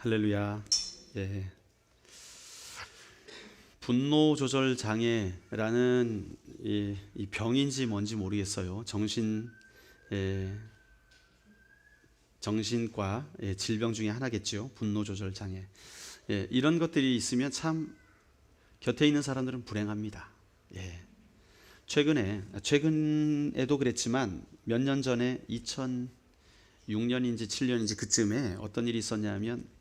할렐루야. 예. 분노 조절 장애라는 이 병인지 뭔지 모르겠어요. 정신과 질병 중에 하나겠죠. 분노 조절 장애. 이런 것들이 있으면 참 곁에 있는 사람들은 불행합니다. 최근에도 그랬지만 몇 년 전에 2006년인지 7년인지 그쯤에 어떤 일이 있었냐면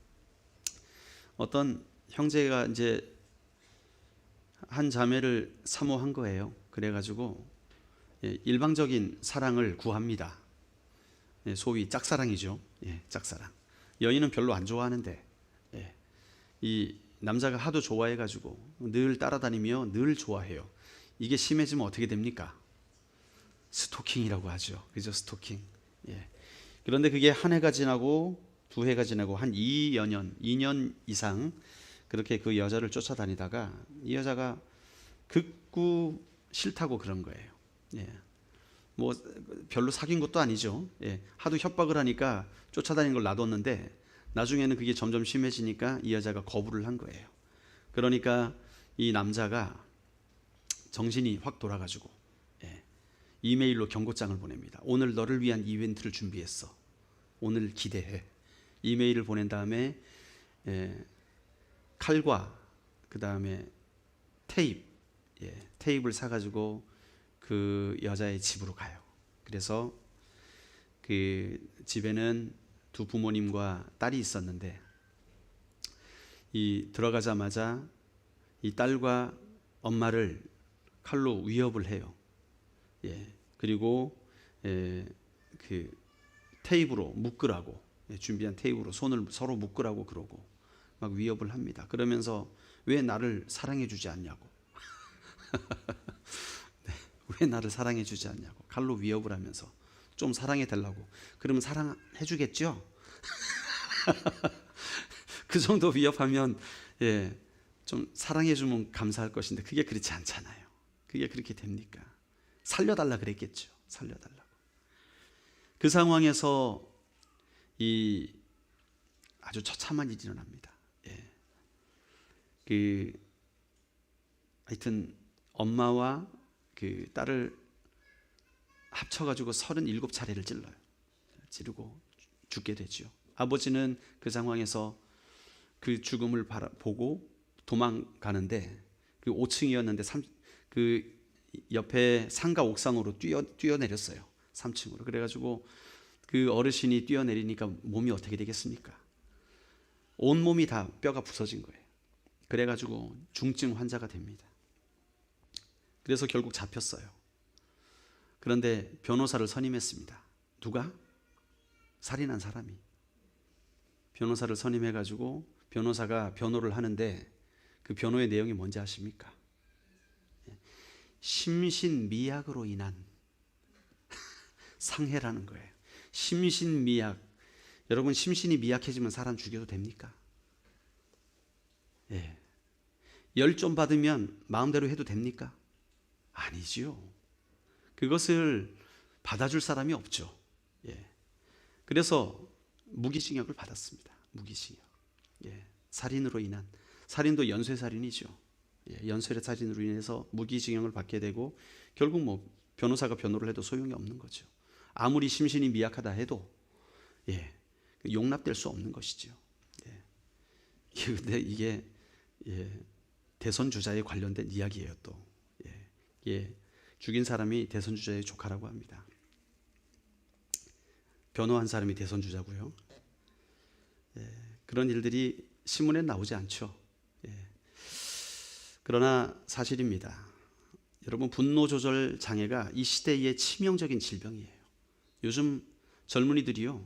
어떤 형제가 이제 한 자매를 사모한 거예요. 그래가지고 일방적인 사랑을 구합니다. 소위 짝사랑이죠. 짝사랑. 여인은 별로 안 좋아하는데 이 남자가 하도 좋아해가지고 늘 따라다니며 늘 좋아해요. 이게 심해지면 어떻게 됩니까? 스토킹이라고 하죠. 그죠? 스토킹. 그런데 그게 한 해가 지나고 두 해가 지나고 한 2년 이상 그렇게 그 여자를 쫓아다니다가 이 여자가 극구 싫다고 그런 거예요. 뭐 별로 사귄 것도 아니죠. 하도 협박을 하니까 쫓아다니는 걸 놔뒀는데 나중에는 그게 점점 심해지니까 이 여자가 거부를 한 거예요. 그러니까 이 남자가 정신이 확 돌아가지고 이메일로 경고장을 보냅니다. 오늘 너를 위한 이벤트를 준비했어. 오늘 기대해. 이메일을 보낸 다음에 칼과 그 다음에 테이프를 사가지고 그 여자의 집으로 가요. 그래서 그 집에는 두 부모님과 딸이 있었는데 들어가자마자 이 딸과 엄마를 칼로 위협을 해요. 그리고 그 테이프로 묶으라고 준비한 테이프로 손을 서로 묶으라고 그러고 막 위협을 합니다. 그러면서 왜 나를 사랑해 주지 않냐고 왜 나를 사랑해 주지 않냐고 칼로 위협을 하면서 좀 사랑해 달라고. 그러면 사랑해 주겠죠? 그 정도 위협하면 좀 사랑해 주면 감사할 것인데 그게 그렇지 않잖아요. 그게 그렇게 됩니까? 살려달라 그랬겠죠. 살려달라고. 그 상황에서 이 아주 처참한 일이 일어납니다. 하여튼 엄마와 그 딸을 합쳐가지고 37차례를 찔러요. 찌르고 죽게 되죠. 아버지는 그 상황에서 그 죽음을 보고 도망가는데 그 5층이었는데 그 옆에 상가 옥상으로 뛰어내렸어요. 3층으로. 그래가지고 그 어르신이 뛰어내리니까 몸이 어떻게 되겠습니까? 온몸이 다 뼈가 부서진 거예요. 그래가지고 중증 환자가 됩니다. 그래서 결국 잡혔어요. 그런데 변호사를 선임했습니다. 누가? 살인한 사람이. 변호사를 선임해가지고 변호사가 변호를 하는데 그 변호의 내용이 뭔지 아십니까? 심신미약으로 인한 상해라는 거예요. 심신미약. 여러분 심신이 미약해지면 사람 죽여도 됩니까? 열 좀 받으면 마음대로 해도 됩니까? 아니지요. 그것을 받아줄 사람이 없죠. 그래서 무기징역을 받았습니다. 무기징역. 살인으로 인한. 살인도 연쇄살인이죠. 연쇄살인으로 인해서 무기징역을 받게 되고 결국 뭐 변호사가 변호를 해도 소용이 없는 거죠. 아무리 심신이 미약하다 해도 용납될 수 없는 것이죠. 근데 이게 대선 주자에 관련된 이야기예요. 또 죽인 사람이 대선 주자의 조카라고 합니다. 변호한 사람이 대선 주자고요. 그런 일들이 신문에 나오지 않죠. 그러나 사실입니다. 여러분 분노 조절 장애가 이 시대의 치명적인 질병이에요. 요즘 젊은이들이요.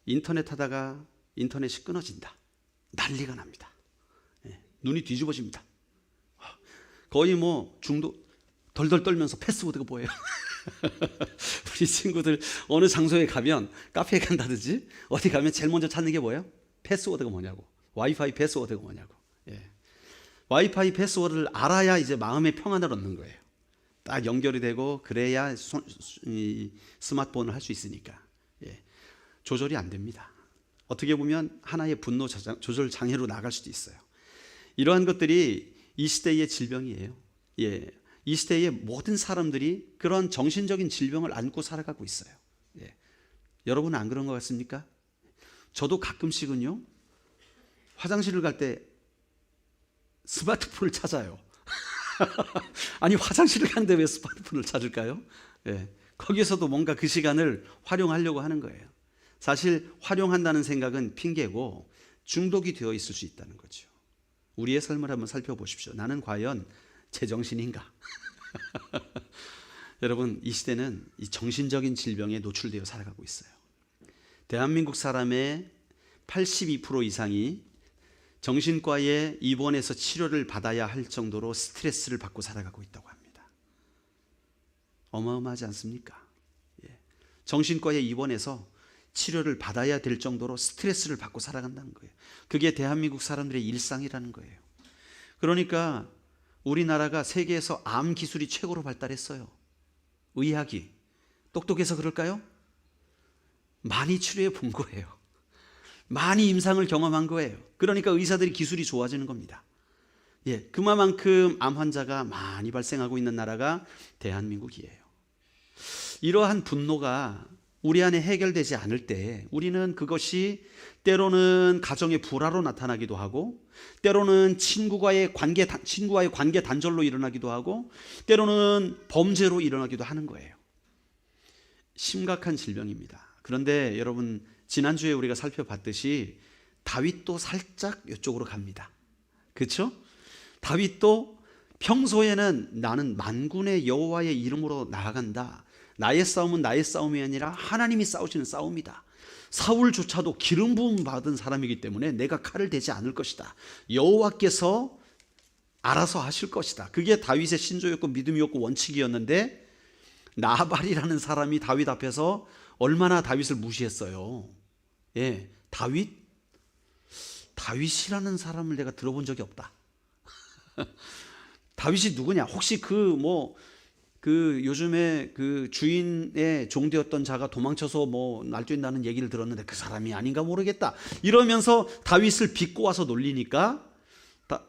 인터넷 하다가 인터넷이 끊어진다. 난리가 납니다. 눈이 뒤집어집니다. 거의 뭐 덜덜 떨면서 패스워드가 뭐예요? 우리 친구들 어느 장소에 가면 카페에 간다든지 어디 가면 제일 먼저 찾는 게 뭐예요? 패스워드가 뭐냐고. 와이파이 패스워드가 뭐냐고. 와이파이 패스워드를 알아야 이제 마음의 평안을 얻는 거예요. 딱 연결이 되고 그래야 스마트폰을 할 수 있으니까. 조절이 안 됩니다. 어떻게 보면 하나의 분노 조절 장애로 나갈 수도 있어요. 이러한 것들이 이 시대의 질병이에요. 예, 이 시대의 모든 사람들이 그런 정신적인 질병을 안고 살아가고 있어요. 예. 여러분은 안 그런 것 같습니까? 저도 가끔씩은요, 화장실을 갈 때 스마트폰을 찾아요. 아니, 화장실을 가는데 왜 스마트폰을 찾을까요? 예. 거기서도 뭔가 그 시간을 활용하려고 하는 거예요. 사실 활용한다는 생각은 핑계고 중독이 되어 있을 수 있다는 거죠. 우리의 삶을 한번 살펴보십시오. 나는 과연 제정신인가? 여러분, 이 시대는 이 정신적인 질병에 노출되어 살아가고 있어요. 대한민국 사람의 82% 이상이 정신과에 입원해서 치료를 받아야 할 정도로 스트레스를 받고 살아가고 있다고 합니다. 어마어마하지 않습니까? 예. 정신과에 입원해서 치료를 받아야 될 정도로 스트레스를 받고 살아간다는 거예요. 그게 대한민국 사람들의 일상이라는 거예요. 그러니까 우리나라가 세계에서 암 기술이 최고로 발달했어요. 의학이. 똑똑해서 그럴까요? 많이 치료해 본 거예요. 많이 임상을 경험한 거예요. 그러니까 의사들이 기술이 좋아지는 겁니다. 예, 그만큼 암 환자가 많이 발생하고 있는 나라가 대한민국이에요. 이러한 분노가 우리 안에 해결되지 않을 때 우리는 그것이 때로는 가정의 불화로 나타나기도 하고, 때로는 친구와의 관계 단절로 일어나기도 하고, 때로는 범죄로 일어나기도 하는 거예요. 심각한 질병입니다. 그런데 여러분, 지난주에 우리가 살펴봤듯이 다윗도 살짝 이쪽으로 갑니다. 그렇죠? 다윗도 평소에는 나는 만군의 여호와의 이름으로 나아간다. 나의 싸움은 나의 싸움이 아니라 하나님이 싸우시는 싸움이다. 사울조차도 기름 부음 받은 사람이기 때문에 내가 칼을 대지 않을 것이다. 여호와께서 알아서 하실 것이다. 그게 다윗의 신조였고 믿음이었고 원칙이었는데, 나발이라는 사람이 다윗 앞에서 얼마나 다윗을 무시했어요. 예, 다윗이라는 사람을 내가 들어본 적이 없다. 다윗이 누구냐? 혹시 요즘에 그 주인의 종되었던 자가 도망쳐서 날뛰는다는 얘기를 들었는데 그 사람이 아닌가 모르겠다. 이러면서 다윗을 빚고 와서 놀리니까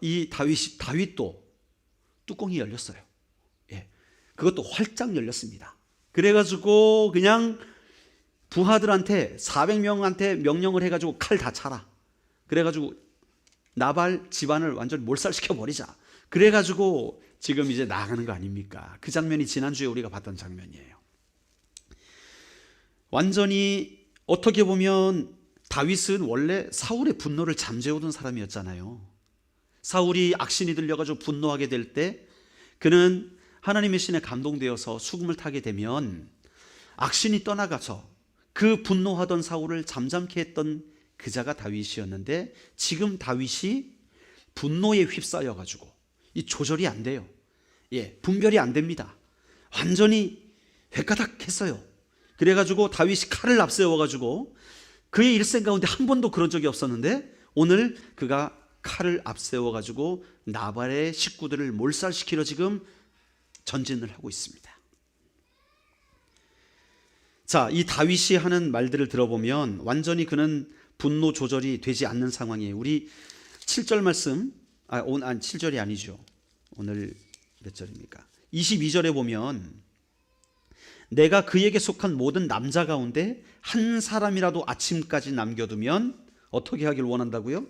이 다윗도 뚜껑이 열렸어요. 예, 그것도 활짝 열렸습니다. 그래가지고 그냥 부하들한테 400명한테 명령을 해가지고 칼 다 차라. 그래가지고 나발 집안을 완전히 몰살시켜 버리자. 그래가지고 지금 이제 나가는 거 아닙니까? 그 장면이 지난주에 우리가 봤던 장면이에요. 완전히 어떻게 보면 다윗은 원래 사울의 분노를 잠재우던 사람이었잖아요. 사울이 악신이 들려가지고 분노하게 될 때 그는 하나님의 신에 감동되어서 수금을 타게 되면 악신이 떠나가서 그 분노하던 사울을 잠잠케 했던 그자가 다윗이었는데, 지금 다윗이 분노에 휩싸여가지고 이 조절이 안 돼요. 예, 분별이 안 됩니다. 완전히 회가닥했어요. 그래가지고 다윗이 칼을 앞세워가지고, 그의 일생 가운데 한 번도 그런 적이 없었는데 오늘 그가 칼을 앞세워가지고 나발의 식구들을 몰살시키러 지금 전진을 하고 있습니다. 자, 이 다윗이 하는 말들을 들어보면 완전히 그는 분노 조절이 되지 않는 상황이에요. 우리 7절 말씀, 7절이 아니죠. 오늘 몇 절입니까? 22절에 보면 내가 그에게 속한 모든 남자 가운데 한 사람이라도 아침까지 남겨두면 어떻게 하길 원한다고요?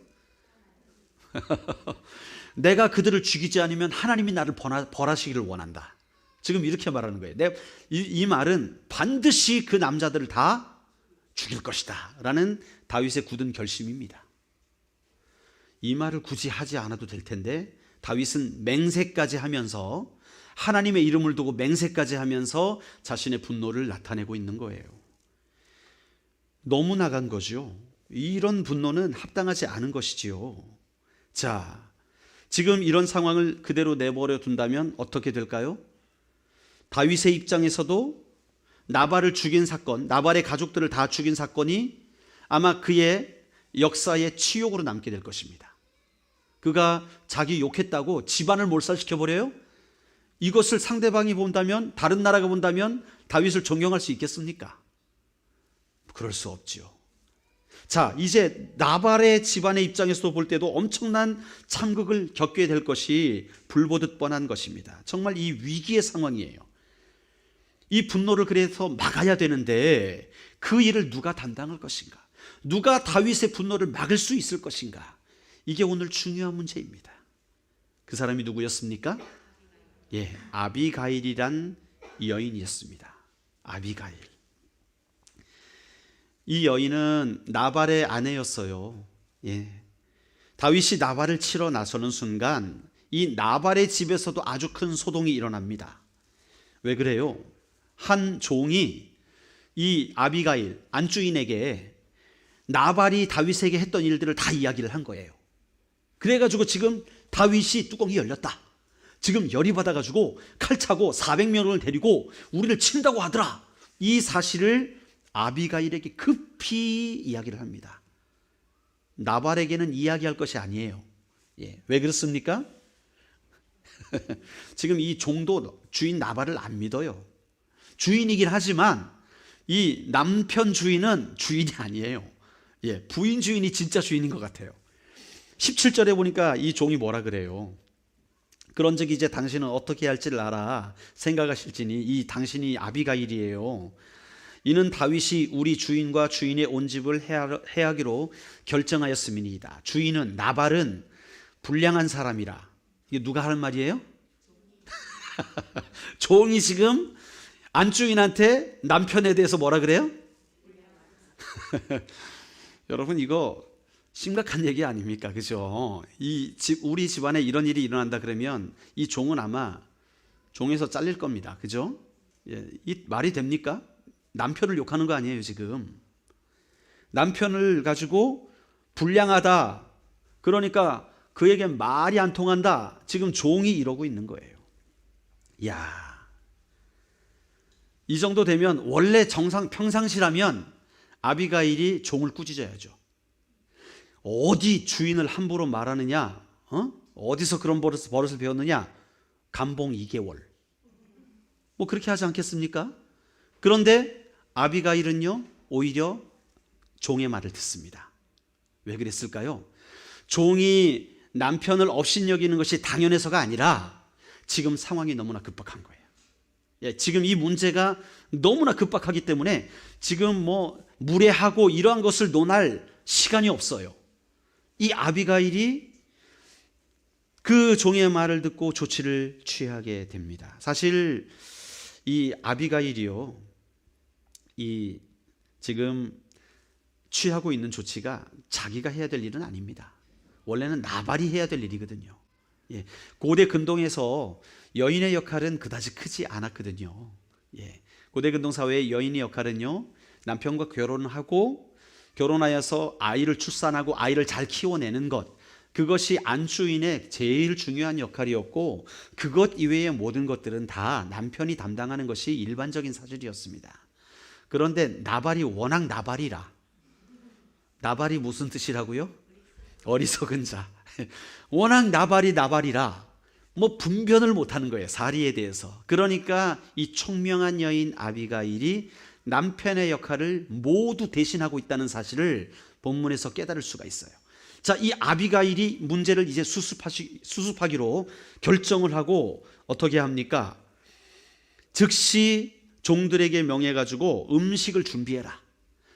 내가 그들을 죽이지 않으면 하나님이 나를 벌하시기를 원한다. 지금 이렇게 말하는 거예요. 이 말은 반드시 그 남자들을 다 죽일 것이다 라는 다윗의 굳은 결심입니다. 이 말을 굳이 하지 않아도 될 텐데 다윗은 맹세까지 하면서, 하나님의 이름을 두고 맹세까지 하면서 자신의 분노를 나타내고 있는 거예요. 너무 나간 거죠. 이런 분노는 합당하지 않은 것이지요. 자, 지금 이런 상황을 그대로 내버려 둔다면 어떻게 될까요? 다윗의 입장에서도 나발을 죽인 사건, 나발의 가족들을 다 죽인 사건이 아마 그의 역사의 치욕으로 남게 될 것입니다. 그가 자기 욕했다고 집안을 몰살시켜버려요? 이것을 상대방이 본다면, 다른 나라가 본다면 다윗을 존경할 수 있겠습니까? 그럴 수 없지요. 자, 이제 나발의 집안의 입장에서 볼 때도 엄청난 참극을 겪게 될 것이 불보듯 뻔한 것입니다. 정말 이 위기의 상황이에요. 이 분노를 그래서 막아야 되는데 그 일을 누가 담당할 것인가? 누가 다윗의 분노를 막을 수 있을 것인가? 이게 오늘 중요한 문제입니다. 그 사람이 누구였습니까? 예, 아비가일이란 여인이었습니다. 아비가일. 이 여인은 나발의 아내였어요. 예. 다윗이 나발을 치러 나서는 순간 이 나발의 집에서도 아주 큰 소동이 일어납니다. 왜 그래요? 한 종이 이 아비가일 안주인에게 나발이 다윗에게 했던 일들을 다 이야기를 한 거예요. 그래가지고 지금 다윗이 뚜껑이 열렸다. 지금 열이 받아가지고 칼 차고 400명을 데리고 우리를 친다고 하더라. 이 사실을 아비가일에게 급히 이야기를 합니다. 나발에게는 이야기할 것이 아니에요. 예, 왜 그렇습니까? 지금 이 종도 주인 나발을 안 믿어요. 주인이긴 하지만 이 남편 주인은 주인이 아니에요. 예, 부인 주인이 진짜 주인인 것 같아요. 17절에 보니까 이 종이 뭐라 그래요? 그런즉 이제 당신은 어떻게 할지를 알아 생각하실지니 이 당신이 아비가일이에요. 이는 다윗이 우리 주인과 주인의 온 집을 해하기로 결정하였음이니이다. 주인은 나발은 불량한 사람이라. 이게 누가 하는 말이에요? 종이 지금 안주인한테 남편에 대해서 뭐라 그래요? 여러분 이거 심각한 얘기 아닙니까? 그죠? 우리 집안에 이런 일이 일어난다 그러면 이 종은 아마 종에서 잘릴 겁니다. 그죠? 예, 이 말이 됩니까? 남편을 욕하는 거 아니에요, 지금. 남편을 가지고 불량하다. 그러니까 그에게 말이 안 통한다. 지금 종이 이러고 있는 거예요. 이야. 이 정도 되면 원래 평상시라면 아비가일이 종을 꾸짖어야죠. 어디 주인을 함부로 말하느냐? 어디서 그런 버릇을 배웠느냐? 감봉 2개월. 뭐 그렇게 하지 않겠습니까? 그런데 아비가일은요 오히려 종의 말을 듣습니다. 왜 그랬을까요? 종이 남편을 업신여기는 것이 당연해서가 아니라 지금 상황이 너무나 급박한 거예요. 예, 지금 이 문제가 너무나 급박하기 때문에 지금 뭐 무례하고 이러한 것을 논할 시간이 없어요. 이 아비가일이 그 종의 말을 듣고 조치를 취하게 됩니다. 사실 이 아비가일이요, 이 지금 취하고 있는 조치가 자기가 해야 될 일은 아닙니다. 원래는 나발이 해야 될 일이거든요. 예, 고대 근동에서 여인의 역할은 그다지 크지 않았거든요. 예, 고대 근동 사회의 여인의 역할은요, 남편과 결혼하여서 아이를 출산하고 아이를 잘 키워내는 것, 그것이 안주인의 제일 중요한 역할이었고, 그것 이외의 모든 것들은 다 남편이 담당하는 것이 일반적인 사실이었습니다. 그런데 나발이 워낙 나발이라. 나발이 무슨 뜻이라고요? 어리석은 자. 워낙 나발이라 뭐 분변을 못하는 거예요, 사리에 대해서. 그러니까 이 총명한 여인 아비가일이 남편의 역할을 모두 대신하고 있다는 사실을 본문에서 깨달을 수가 있어요. 자, 이 아비가일이 문제를 이제 수습하기로 결정을 하고 어떻게 합니까? 즉시 종들에게 명해가지고 음식을 준비해라,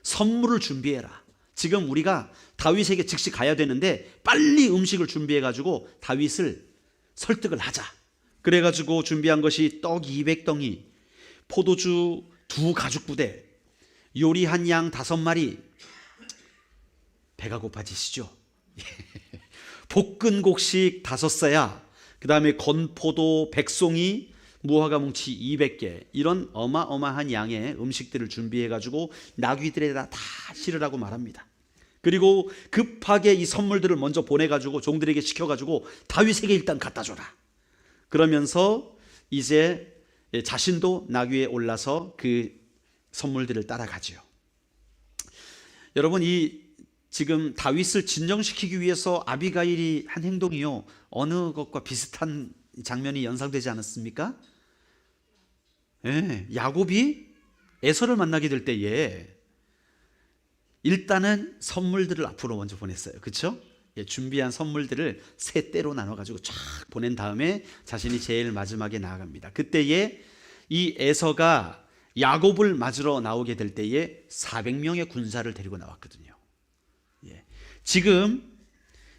선물을 준비해라. 지금 우리가 다윗에게 즉시 가야 되는데 빨리 음식을 준비해가지고 다윗을 설득을 하자. 그래가지고 준비한 것이 떡 200덩이, 포도주 2가죽부대, 요리 한 양 5마리. 배가 고파지시죠? 볶은 곡식 5싸야, 그 다음에 건포도 100송이, 무화과 뭉치 200개, 이런 어마어마한 양의 음식들을 준비해가지고 나귀들에다 다 실으라고 말합니다. 그리고 급하게 이 선물들을 먼저 보내가지고 종들에게 시켜가지고 다윗에게 일단 갖다 줘라. 그러면서 이제 자신도 나귀에 올라서 그 선물들을 따라가죠. 여러분, 이 지금 다윗을 진정시키기 위해서 아비가일이 한 행동이요, 어느 것과 비슷한 장면이 연상되지 않았습니까? 예, 야곱이 에서를 만나게 될 때에 일단은 선물들을 앞으로 먼저 보냈어요. 그렇죠? 예, 준비한 선물들을 세 떼로 나눠가지고 쫙 보낸 다음에 자신이 제일 마지막에 나아갑니다. 그때에 이 에서가 야곱을 맞으러 나오게 될 때에 400명의 군사를 데리고 나왔거든요. 예. 지금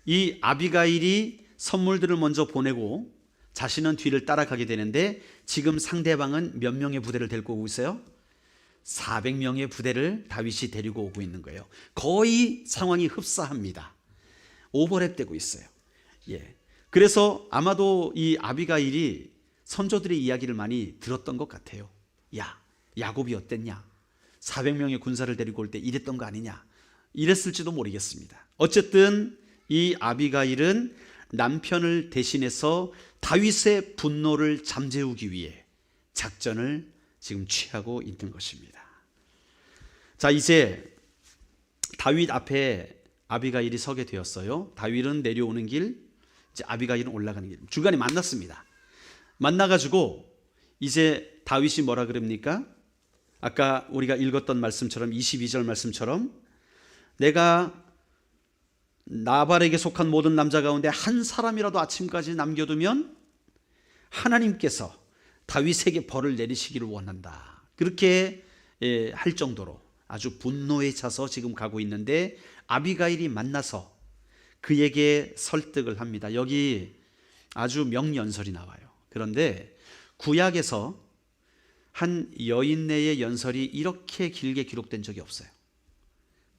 이 아비가일이 선물들을 먼저 보내고 자신은 뒤를 따라가게 되는데 지금 상대방은 몇 명의 부대를 데리고 오고 있어요? 400명의 부대를 다윗이 데리고 오고 있는 거예요. 거의 상황이 흡사합니다. 오버랩되고 있어요. 예. 그래서 아마도 이 아비가일이 선조들의 이야기를 많이 들었던 것 같아요. 야, 야곱이 어땠냐? 400명의 군사를 데리고 올 때 이랬던 거 아니냐? 이랬을지도 모르겠습니다. 어쨌든 이 아비가일은 남편을 대신해서 다윗의 분노를 잠재우기 위해 작전을 지금 취하고 있는 것입니다. 자, 이제 다윗 앞에 아비가일이 서게 되었어요. 다윗은 내려오는 길, 이제 아비가일은 올라가는 길. 중간에 만났습니다. 만나가지고 이제 다윗이 뭐라 그럽니까? 아까 우리가 읽었던 말씀처럼 22절 말씀처럼 내가 나발에게 속한 모든 남자 가운데 한 사람이라도 아침까지 남겨두면 하나님께서 다윗에게 벌을 내리시기를 원한다. 그렇게 할 정도로 아주 분노에 차서 지금 가고 있는데 아비가일이 만나서 그에게 설득을 합니다. 여기 아주 명연설이 나와요. 그런데 구약에서 한 여인네의 연설이 이렇게 길게 기록된 적이 없어요.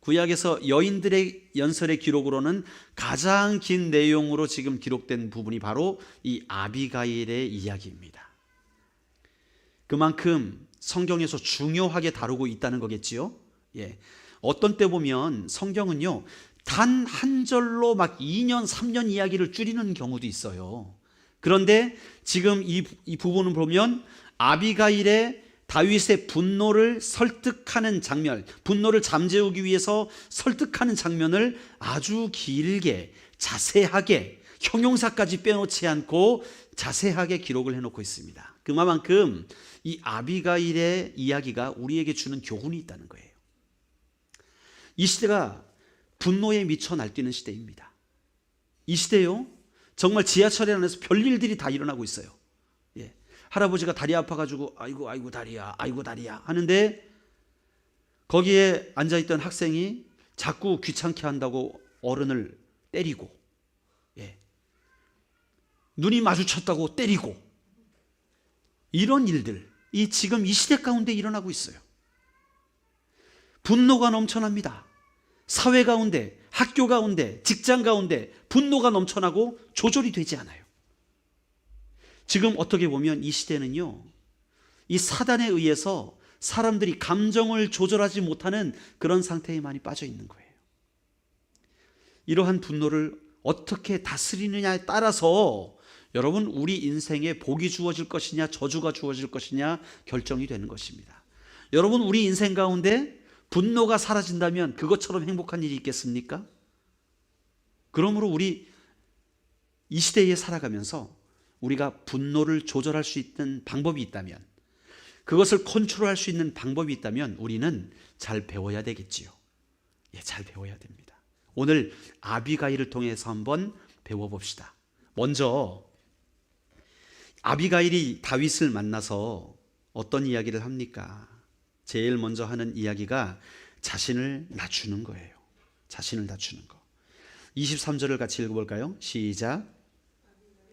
구약에서 여인들의 연설의 기록으로는 가장 긴 내용으로 지금 기록된 부분이 바로 이 아비가일의 이야기입니다. 그만큼 성경에서 중요하게 다루고 있다는 거겠지요. 예. 어떤 때 보면 성경은요, 단 한 절로 막 2년, 3년 이야기를 줄이는 경우도 있어요. 그런데 지금 이 부분을 보면 아비가일의 다윗의 분노를 설득하는 장면, 분노를 잠재우기 위해서 설득하는 장면을 아주 길게 자세하게 형용사까지 빼놓지 않고 자세하게 기록을 해놓고 있습니다. 그만큼 이 아비가일의 이야기가 우리에게 주는 교훈이 있다는 거예요. 이 시대가 분노에 미쳐 날뛰는 시대입니다. 이 시대요, 정말 지하철 안에서 별일들이 다 일어나고 있어요. 예. 할아버지가 다리 아파가지고 아이고 다리야, 아이고 다리야 하는데 거기에 앉아있던 학생이 자꾸 귀찮게 한다고 어른을 때리고, 예. 눈이 마주쳤다고 때리고, 이런 일들이 지금 이 시대 가운데 일어나고 있어요. 분노가 넘쳐납니다. 사회 가운데, 학교 가운데, 직장 가운데 분노가 넘쳐나고 조절이 되지 않아요. 지금 어떻게 보면 이 시대는요, 이 사단에 의해서 사람들이 감정을 조절하지 못하는 그런 상태에 많이 빠져 있는 거예요. 이러한 분노를 어떻게 다스리느냐에 따라서 여러분, 우리 인생에 복이 주어질 것이냐 저주가 주어질 것이냐 결정이 되는 것입니다. 여러분, 우리 인생 가운데 분노가 사라진다면 그것처럼 행복한 일이 있겠습니까? 그러므로 우리 이 시대에 살아가면서 우리가 분노를 조절할 수 있는 방법이 있다면, 그것을 컨트롤할 수 있는 방법이 있다면 우리는 잘 배워야 되겠지요. 예, 잘 배워야 됩니다. 오늘 아비가일을 통해서 한번 배워봅시다. 먼저 아비가일이 다윗을 만나서 어떤 이야기를 합니까? 제일 먼저 하는 이야기가 자신을 낮추는 거예요. 자신을 낮추는 거. 23절을 같이 읽어볼까요? 시작.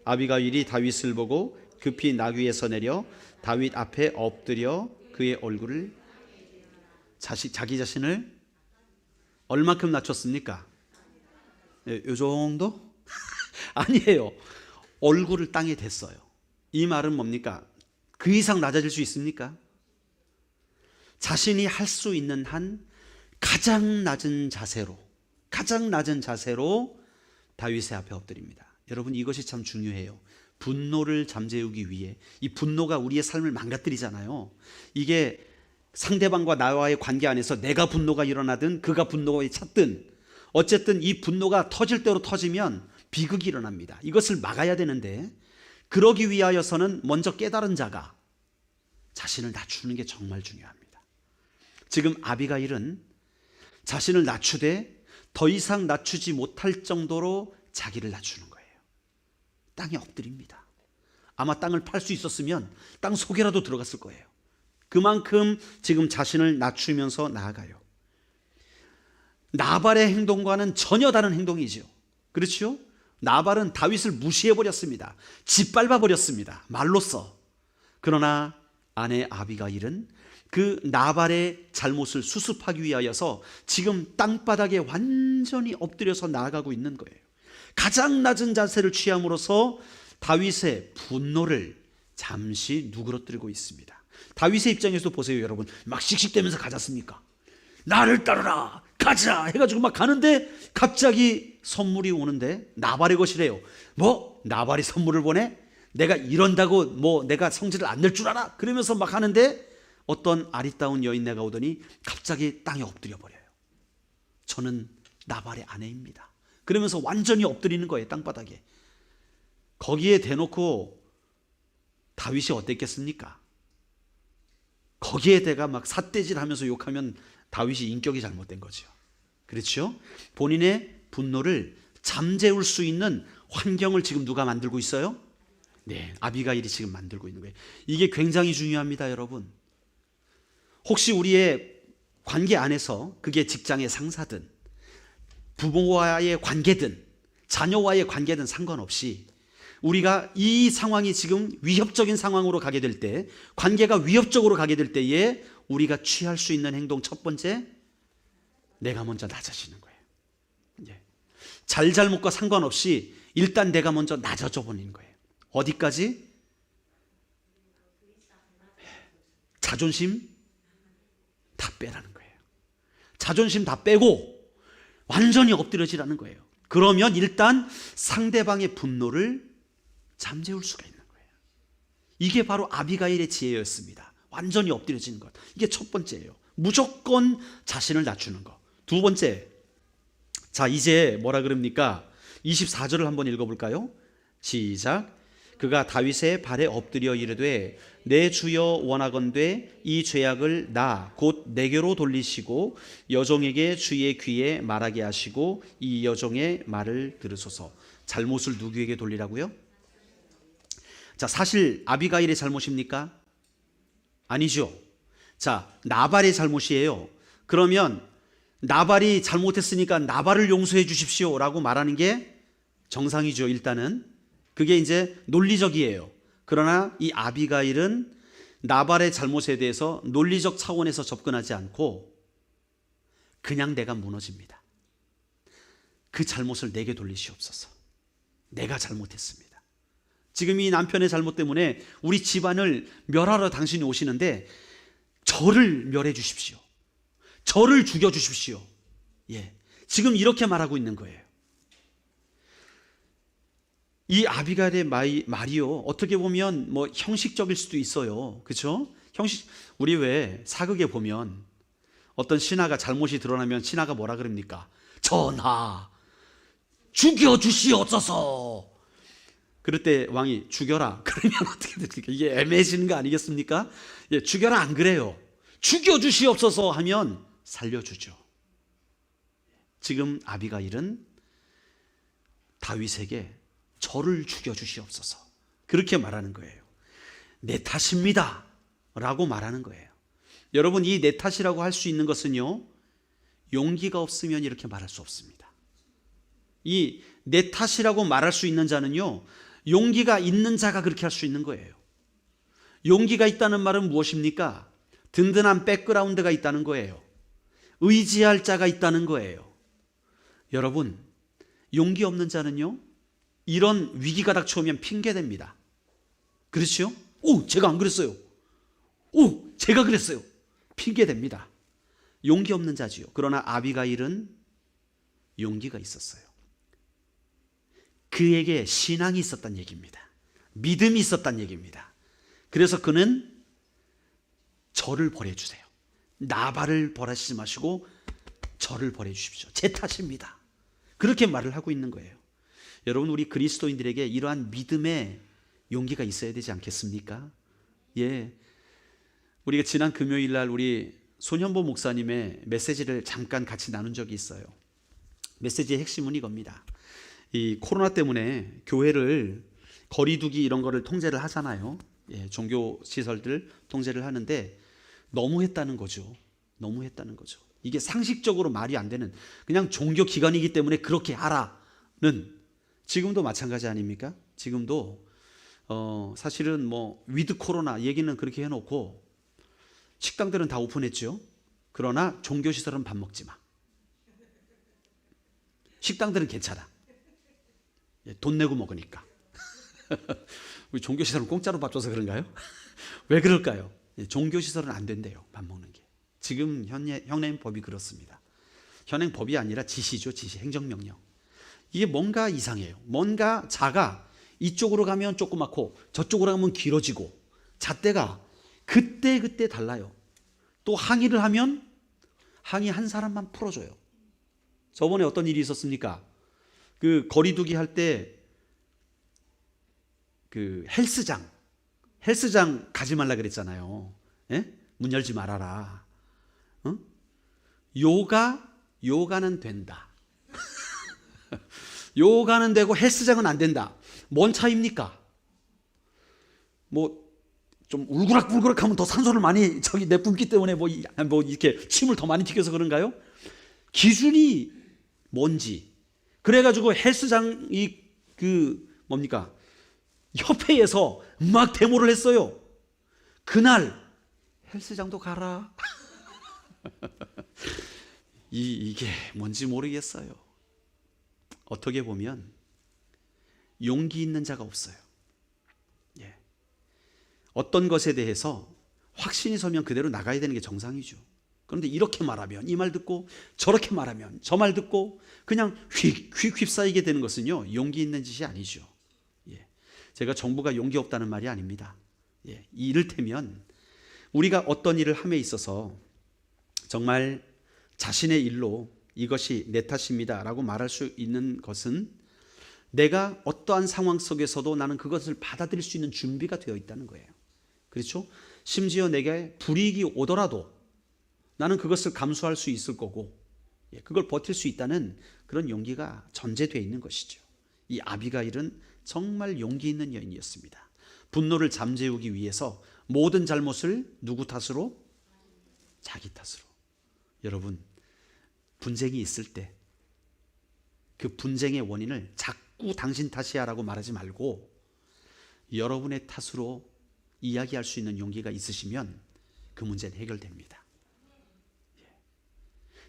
아비가일이 다윗을 보고 급히 나귀에서 내려 다윗 앞에 엎드려 그의 얼굴을 자기 자신을 얼마큼 낮췄습니까? 네, 요 정도? 아니에요. 얼굴을 땅에 댔어요. 이 말은 뭡니까? 그 이상 낮아질 수 있습니까? 자신이 할 수 있는 한 가장 낮은 자세로 다윗의 앞에 엎드립니다. 여러분, 이것이 참 중요해요. 분노를 잠재우기 위해. 이 분노가 우리의 삶을 망가뜨리잖아요. 이게 상대방과 나와의 관계 안에서 내가 분노가 일어나든 그가 분노에 찼든 어쨌든 이 분노가 터질 대로 터지면 비극이 일어납니다. 이것을 막아야 되는데, 그러기 위하여서는 먼저 깨달은 자가 자신을 낮추는 게 정말 중요합니다. 지금 아비가일은 자신을 낮추되 더 이상 낮추지 못할 정도로 자기를 낮추는 거예요. 땅에 엎드립니다. 아마 땅을 팔 수 있었으면 땅 속에라도 들어갔을 거예요. 그만큼 지금 자신을 낮추면서 나아가요. 나발의 행동과는 전혀 다른 행동이죠. 그렇죠? 나발은 다윗을 무시해버렸습니다. 짓밟아버렸습니다. 말로써. 그러나 아내 아비가일은 그 나발의 잘못을 수습하기 위하여서 지금 땅바닥에 완전히 엎드려서 나아가고 있는 거예요. 가장 낮은 자세를 취함으로써 다윗의 분노를 잠시 누그러뜨리고 있습니다. 다윗의 입장에서 보세요, 여러분. 막 씩씩대면서 가지 않습니까? 나를 따르라, 가자 해가지고 막 가는데 갑자기 선물이 오는데 나발의 것이래요. 뭐? 나발이 선물을 보내? 내가 이런다고 뭐 내가 성질을 안 낼 줄 알아? 그러면서 막 하는데 어떤 아리따운 여인네가 오더니 갑자기 땅에 엎드려 버려요. 저는 나발의 아내입니다. 그러면서 완전히 엎드리는 거예요, 땅바닥에. 거기에 대놓고 다윗이 어땠겠습니까? 거기에 대가 막 삿대질하면서 욕하면 다윗이 인격이 잘못된 거죠. 그렇죠? 본인의 분노를 잠재울 수 있는 환경을 지금 누가 만들고 있어요? 네, 아비가일이 지금 만들고 있는 거예요. 이게 굉장히 중요합니다, 여러분. 혹시 우리의 관계 안에서 그게 직장의 상사든 부모와의 관계든 자녀와의 관계든 상관없이 우리가 이 상황이 지금 위협적인 상황으로 가게 될 때, 관계가 위협적으로 가게 될 때에 우리가 취할 수 있는 행동 첫 번째, 내가 먼저 낮아지는 거예요. 잘잘못과 상관없이 일단 내가 먼저 낮아져 버리는 거예요. 어디까지? 자존심 다 빼라는 거예요. 자존심 다 빼고 완전히 엎드려지라는 거예요. 그러면 일단 상대방의 분노를 잠재울 수가 있는 거예요. 이게 바로 아비가일의 지혜였습니다. 완전히 엎드려지는 것. 이게 첫 번째예요. 무조건 자신을 낮추는 것. 두 번째, 자 이제 뭐라 그럽니까? 24절을 한번 읽어볼까요? 시작. 그가 다윗의 발에 엎드려 이르되 내 주여 원하건대 이 죄악을 나 곧 내게로 돌리시고 여종에게 주의 귀에 말하게 하시고 이 여종의 말을 들으소서. 잘못을 누구에게 돌리라고요? 자, 사실 아비가일의 잘못입니까? 아니죠. 자, 나발의 잘못이에요. 그러면 나발이 잘못했으니까 나발을 용서해 주십시오 라고 말하는 게 정상이죠. 일단은 그게 이제 논리적이에요. 그러나 이 아비가일은 나발의 잘못에 대해서 논리적 차원에서 접근하지 않고 그냥 내가 무너집니다. 그 잘못을 내게 돌리시옵소서. 내가 잘못했습니다. 지금 이 남편의 잘못 때문에 우리 집안을 멸하러 당신이 오시는데 저를 멸해 주십시오. 저를 죽여 주십시오. 예, 지금 이렇게 말하고 있는 거예요. 이 아비가일의 말이요, 어떻게 보면 뭐 형식적일 수도 있어요. 그렇죠? 우리 왜 사극에 보면 어떤 신하가 잘못이 드러나면 신하가 뭐라 그럽니까? 전하, 죽여 주시옵소서. 그럴 때 왕이 죽여라. 그러면 어떻게 됩니까? 이게 애매해지는 거 아니겠습니까? 예, 죽여라 안 그래요. 죽여 주시옵소서 하면 살려주죠. 지금 아비가일은 다윗에게 저를 죽여 주시옵소서 그렇게 말하는 거예요. 내 탓입니다 라고 말하는 거예요. 여러분, 이 내 탓이라고 할 수 있는 것은요, 용기가 없으면 이렇게 말할 수 없습니다. 이 내 탓이라고 말할 수 있는 자는요, 용기가 있는 자가 그렇게 할 수 있는 거예요. 용기가 있다는 말은 무엇입니까? 든든한 백그라운드가 있다는 거예요. 의지할 자가 있다는 거예요. 여러분, 용기 없는 자는요, 이런 위기가 닥쳐오면 핑계댑니다. 그렇죠? 오, 제가 안 그랬어요. 오, 제가 그랬어요. 핑계댑니다. 용기 없는 자지요. 그러나 아비가일은 용기가 있었어요. 그에게 신앙이 있었단 얘기입니다. 믿음이 있었단 얘기입니다. 그래서 그는 저를 버려주세요. 나발을 벌하시지 마시고 저를 버려주십시오. 제 탓입니다. 그렇게 말을 하고 있는 거예요. 여러분, 우리 그리스도인들에게 이러한 믿음의 용기가 있어야 되지 않겠습니까? 예, 우리가 지난 금요일 날 우리 손현보 목사님의 메시지를 잠깐 같이 나눈 적이 있어요. 메시지의 핵심은 이겁니다. 이 코로나 때문에 교회를 거리두기 이런 거를 통제를 하잖아요. 예, 종교 시설들 통제를 하는데 너무했다는 거죠. 너무했다는 거죠. 이게 상식적으로 말이 안 되는, 그냥 종교 기관이기 때문에 그렇게 하라는, 지금도 마찬가지 아닙니까? 지금도 사실은 뭐 위드 코로나 얘기는 그렇게 해놓고 식당들은 다 오픈했죠. 그러나 종교 시설은 밥 먹지 마. 식당들은 괜찮아. 예, 돈 내고 먹으니까. 우리 종교 시설은 공짜로 밥 줘서 그런가요? 왜 그럴까요? 예, 종교 시설은 안 된대요, 밥 먹는 게. 지금 현행법이 그렇습니다. 현행법이 아니라 지시죠, 지시, 행정명령. 이게 뭔가 이상해요. 뭔가 자가 이쪽으로 가면 조그맣고 저쪽으로 가면 길어지고, 잣대가 그때 달라요. 또 항의를 하면 항의한 사람만 풀어줘요. 저번에 어떤 일이 있었습니까? 그 거리두기 할 때 그 헬스장 가지 말라 그랬잖아요. 예? 문 열지 말아라. 요가는 된다. 요가는 되고 헬스장은 안 된다. 뭔 차이입니까? 뭐 좀 울그락불그락하면 더 산소를 많이 내뿜기 때문에 뭐 이렇게 침을 더 많이 튀겨서 그런가요? 기준이 뭔지. 그래가지고 헬스장 뭡니까? 협회에서 막 데모를 했어요. 그날 헬스장도 가라. 이게 뭔지 모르겠어요. 어떻게 보면 용기 있는 자가 없어요. 예. 어떤 것에 대해서 확신이 서면 그대로 나가야 되는 게 정상이죠. 그런데 이렇게 말하면 이 말 듣고, 저렇게 말하면 저 말 듣고, 그냥 휩싸이게 되는 것은요, 용기 있는 짓이 아니죠. 예. 제가 정부가 용기 없다는 말이 아닙니다. 예. 이를테면 우리가 어떤 일을 함에 있어서 정말 자신의 일로 이것이 내 탓입니다 라고 말할 수 있는 것은, 내가 어떠한 상황 속에서도 나는 그것을 받아들일 수 있는 준비가 되어 있다는 거예요. 그렇죠? 심지어 내게 불이익이 오더라도 나는 그것을 감수할 수 있을 거고, 그걸 버틸 수 있다는 그런 용기가 전제되어 있는 것이죠. 이 아비가일은 정말 용기 있는 여인이었습니다. 분노를 잠재우기 위해서 모든 잘못을 누구 탓으로? 자기 탓으로. 여러분, 분쟁이 있을 때 그 분쟁의 원인을 자꾸 당신 탓이야 라고 말하지 말고 여러분의 탓으로 이야기할 수 있는 용기가 있으시면 그 문제는 해결됩니다.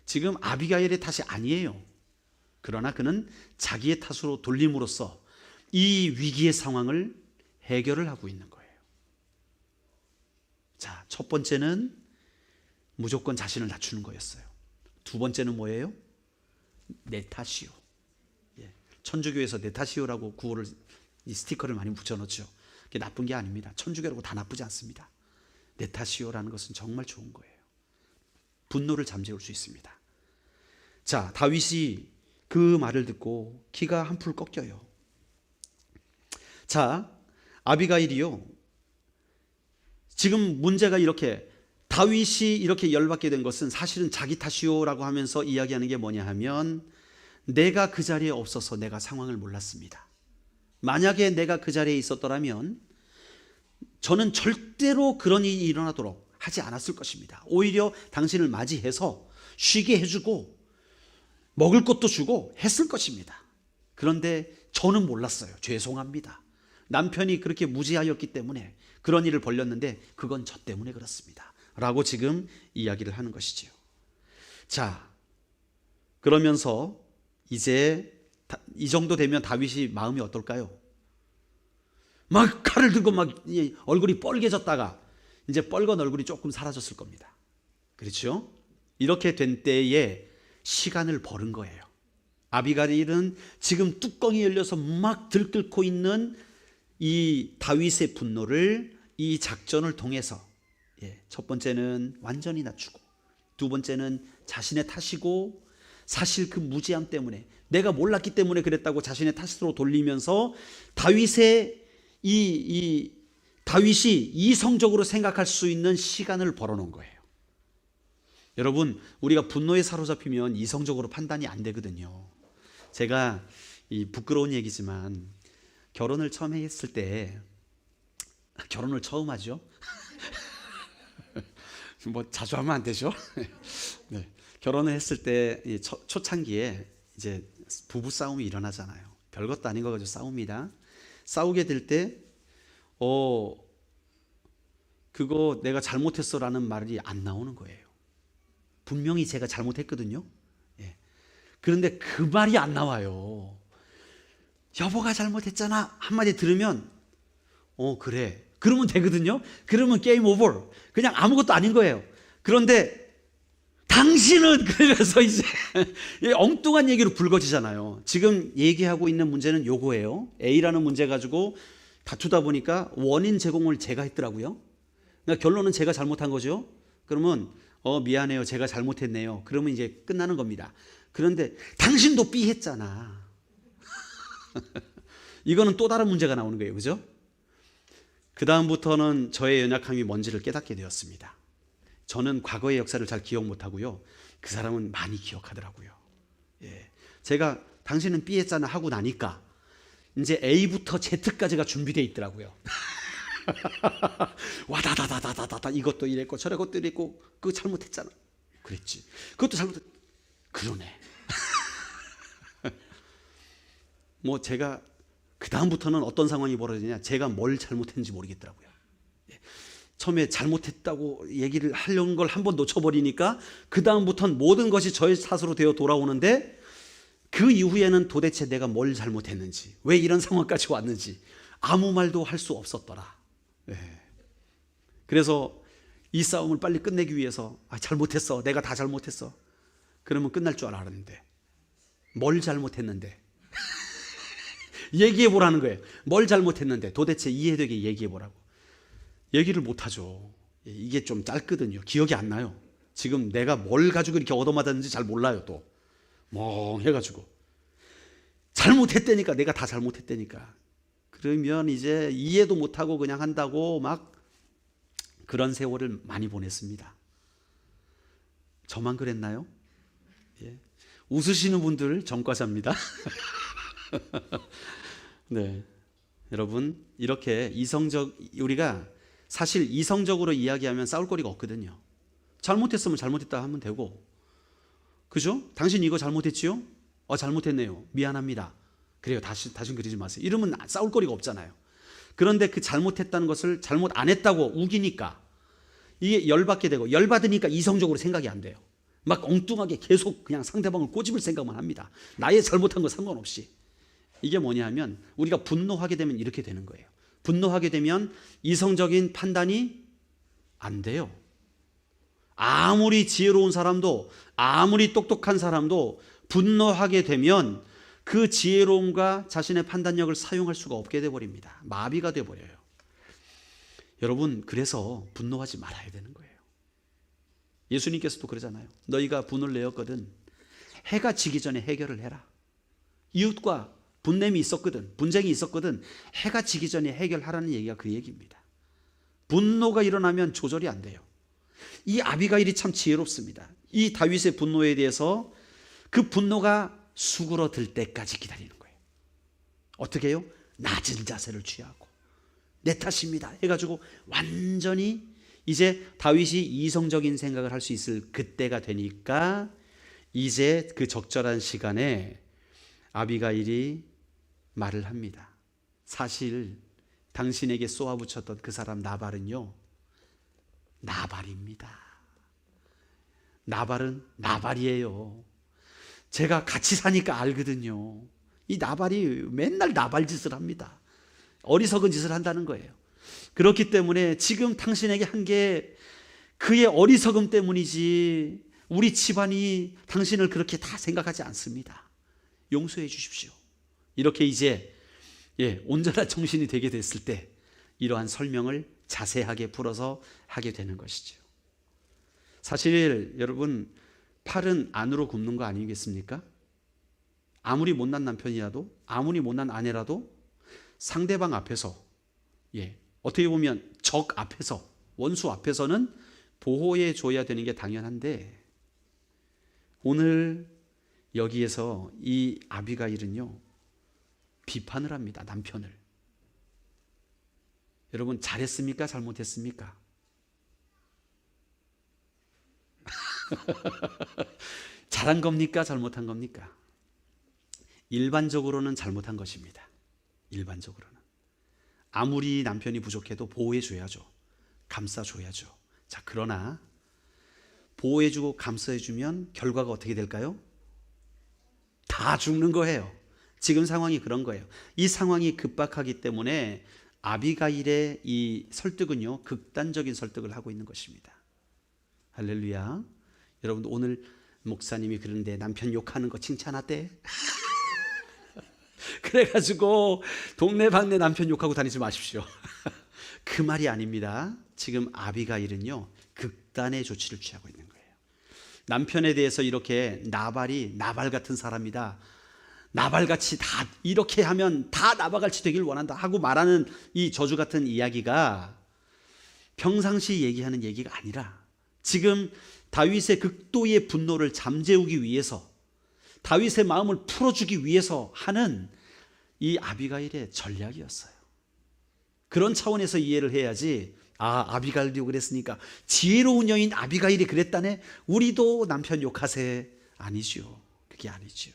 지금 아비가일의 탓이 아니에요. 그러나 그는 자기의 탓으로 돌림으로써 이 위기의 상황을 해결을 하고 있는 거예요. 자, 첫 번째는 무조건 자신을 낮추는 거였어요. 두 번째는 뭐예요? 내 탓이요. 천주교에서 내 탓이요라고 구호를, 이 스티커를 많이 붙여놓죠. 그게 나쁜 게 아닙니다. 천주교라고 다 나쁘지 않습니다. 내 탓이요라는 것은 정말 좋은 거예요. 분노를 잠재울 수 있습니다. 자, 다윗이 그 말을 듣고 기가 한풀 꺾여요. 자, 아비가일이요, 지금 문제가 이렇게, 다윗이 이렇게 열받게 된 것은 사실은 자기 탓이요라고 하면서 이야기하는 게 뭐냐 하면, 내가 그 자리에 없어서 내가 상황을 몰랐습니다. 만약에 내가 그 자리에 있었더라면 저는 절대로 그런 일이 일어나도록 하지 않았을 것입니다. 오히려 당신을 맞이해서 쉬게 해주고 먹을 것도 주고 했을 것입니다. 그런데 저는 몰랐어요. 죄송합니다. 남편이 그렇게 무지하였기 때문에 그런 일을 벌였는데 그건 저 때문에 그렇습니다 라고 지금 이야기를 하는 것이지요. 자, 그러면서 이제 이 정도 되면 다윗이 마음이 어떨까요? 막 칼을 들고 막 얼굴이 뻘개졌다가 이제 뻘건 얼굴이 조금 사라졌을 겁니다. 그렇죠? 이렇게 된 때에 시간을 벌은 거예요. 아비가일은 지금 뚜껑이 열려서 막 들끓고 있는 이 다윗의 분노를 이 작전을 통해서, 첫 번째는 완전히 낮추고, 두 번째는 자신의 탓이고, 사실 그 무지함 때문에, 내가 몰랐기 때문에 그랬다고 자신의 탓으로 돌리면서 다윗이 이성적으로 생각할 수 있는 시간을 벌어놓은 거예요. 여러분, 우리가 분노에 사로잡히면 이성적으로 판단이 안 되거든요. 제가 이 부끄러운 얘기지만 결혼을 처음 했을 때, 결혼을 처음 하죠. 뭐 자주 하면 안 되죠. 네. 결혼을 했을 때 초창기에 이제 부부 싸움이 일어나잖아요. 별것도 아닌 거 가지고 싸웁니다. 싸우게 될 때 그거 내가 잘못했어라는 말이 안 나오는 거예요. 분명히 제가 잘못했거든요. 예. 그런데 그 말이 안 나와요. 여보가 잘못했잖아 한마디 들으면 그래 그러면 되거든요. 그러면 게임 오버, 그냥 아무것도 아닌 거예요. 그런데 당신은 그러면서 이제 엉뚱한 얘기로 불거지잖아요. 지금 얘기하고 있는 문제는 요거예요. A라는 문제 가지고 다투다 보니까 원인 제공을 제가 했더라고요. 그러니까 결론은 제가 잘못한 거죠. 그러면 미안해요, 제가 잘못했네요. 그러면 이제 끝나는 겁니다. 그런데 당신도 B 했잖아. 이거는 또 다른 문제가 나오는 거예요. 그죠? 그 다음부터는 저의 연약함이 뭔지를 깨닫게 되었습니다. 저는 과거의 역사를 잘 기억 못하고요. 그 사람은 많이 기억하더라고요. 예. 제가 당신은 B 했잖아 하고 나니까 이제 A부터 Z까지가 준비되어 있더라고요. 와다다다다다다 이것도 이랬고 저것도 이랬고 그거 잘못했잖아. 그랬지. 그것도 잘못했. 그러네. 뭐 제가 그 다음부터는 어떤 상황이 벌어지냐, 제가 뭘 잘못했는지 모르겠더라고요. 처음에 잘못했다고 얘기를 하려는 걸 한번 놓쳐버리니까 그 다음부터는 모든 것이 저의 탓으로 되어 돌아오는데 그 이후에는 도대체 내가 뭘 잘못했는지, 왜 이런 상황까지 왔는지 아무 말도 할 수 없었더라. 그래서 이 싸움을 빨리 끝내기 위해서 잘못했어, 내가 다 잘못했어. 그러면 끝날 줄 알았는데 뭘 잘못했는데 얘기해 보라는 거예요. 뭘 잘못했는데 도대체 이해되게 얘기해 보라고. 얘기를 못 하죠. 이게 좀 짧거든요. 기억이 안 나요. 지금 내가 뭘 가지고 이렇게 얻어맞았는지 잘 몰라요. 또 멍해가지고 잘못했다니까, 내가 다 잘못했다니까. 그러면 이제 이해도 못하고 그냥 한다고 막 그런 세월을 많이 보냈습니다. 저만 그랬나요? 예. 웃으시는 분들 전과자입니다. 네, 여러분, 이렇게 우리가 사실 이성적으로 이야기하면 싸울 거리가 없거든요. 잘못했으면 잘못했다 하면 되고, 그죠? 당신 이거 잘못했지요? 잘못했네요. 미안합니다. 그래요. 다신 그러지 마세요. 이러면 싸울 거리가 없잖아요. 그런데 그 잘못했다는 것을 잘못 안 했다고 우기니까 이게 열받게 되고, 열받으니까 이성적으로 생각이 안 돼요. 막 엉뚱하게 계속 그냥 상대방을 꼬집을 생각만 합니다. 나의 잘못한 거 상관없이. 이게 뭐냐 하면 우리가 분노하게 되면 이렇게 되는 거예요. 분노하게 되면 이성적인 판단이 안 돼요. 아무리 지혜로운 사람도, 아무리 똑똑한 사람도 분노하게 되면 그 지혜로움과 자신의 판단력을 사용할 수가 없게 돼버립니다. 마비가 돼버려요. 여러분, 그래서 분노하지 말아야 되는 거예요. 예수님께서도 그러잖아요. 너희가 분을 내었거든 해가 지기 전에 해결을 해라. 이웃과 분냄이 있었거든, 분쟁이 있었거든, 해가 지기 전에 해결하라는 얘기가 그 얘기입니다. 분노가 일어나면 조절이 안 돼요. 이 아비가일이 참 지혜롭습니다. 이 다윗의 분노에 대해서 그 분노가 수그러들 때까지 기다리는 거예요. 어떻게 해요? 낮은 자세를 취하고 내 탓입니다 해가지고 완전히 이제 다윗이 이성적인 생각을 할 수 있을 그때가 되니까 이제 그 적절한 시간에 아비가일이 말을 합니다. 사실 당신에게 쏘아붙였던 그 사람 나발은요, 나발입니다. 나발은 나발이에요. 제가 같이 사니까 알거든요. 이 나발이 맨날 나발 짓을 합니다. 어리석은 짓을 한다는 거예요. 그렇기 때문에 지금 당신에게 한 게 그의 어리석음 때문이지 우리 집안이 당신을 그렇게 다 생각하지 않습니다. 용서해 주십시오. 이렇게 이제 온전한 정신이 되게 됐을 때 이러한 설명을 자세하게 풀어서 하게 되는 것이죠. 사실 여러분, 팔은 안으로 굽는 거 아니겠습니까? 아무리 못난 남편이라도, 아무리 못난 아내라도 상대방 앞에서, 어떻게 보면 적 앞에서, 원수 앞에서는 보호해 줘야 되는 게 당연한데 오늘 여기에서 이 아비가일은요, 비판을 합니다. 남편을. 여러분, 잘했습니까? 잘못했습니까? 잘한 겁니까? 잘못한 겁니까? 일반적으로는 잘못한 것입니다. 일반적으로는. 아무리 남편이 부족해도 보호해줘야죠. 감싸줘야죠. 자, 그러나 보호해주고 감싸해주면 결과가 어떻게 될까요? 다 죽는 거예요. 지금 상황이 그런 거예요. 이 상황이 급박하기 때문에 아비가일의 이 설득은요, 극단적인 설득을 하고 있는 것입니다. 할렐루야. 여러분, 오늘 목사님이 그런데 남편 욕하는 거 칭찬하대. 그래가지고 동네방네 남편 욕하고 다니지 마십시오. 그 말이 아닙니다. 지금 아비가일은요, 극단의 조치를 취하고 있는 거예요. 남편에 대해서 이렇게 나발이 나발 같은 사람이다, 나발같이 다 이렇게 하면 다 나발같이 되길 원한다 하고 말하는 이 저주 같은 이야기가 평상시 얘기하는 얘기가 아니라 지금 다윗의 극도의 분노를 잠재우기 위해서, 다윗의 마음을 풀어주기 위해서 하는 이 아비가일의 전략이었어요. 그런 차원에서 이해를 해야지, 아비가일도 그랬으니까 지혜로운 여인 아비가일이 그랬다네, 우리도 남편 욕하세. 아니죠. 그게 아니죠.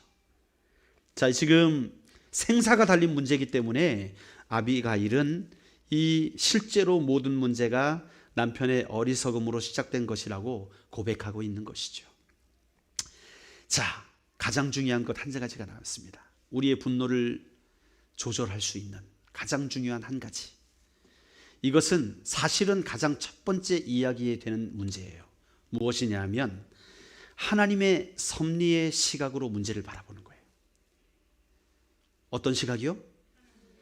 자, 지금 생사가 달린 문제이기 때문에 아비가일은 이 실제로 모든 문제가 남편의 어리석음으로 시작된 것이라고 고백하고 있는 것이죠. 자, 가장 중요한 것 한 가지가 나왔습니다. 우리의 분노를 조절할 수 있는 가장 중요한 한 가지. 이것은 사실은 가장 첫 번째 이야기에 되는 문제예요. 무엇이냐면 하나님의 섭리의 시각으로 문제를 바라보는 거예요. 어떤 시각이요?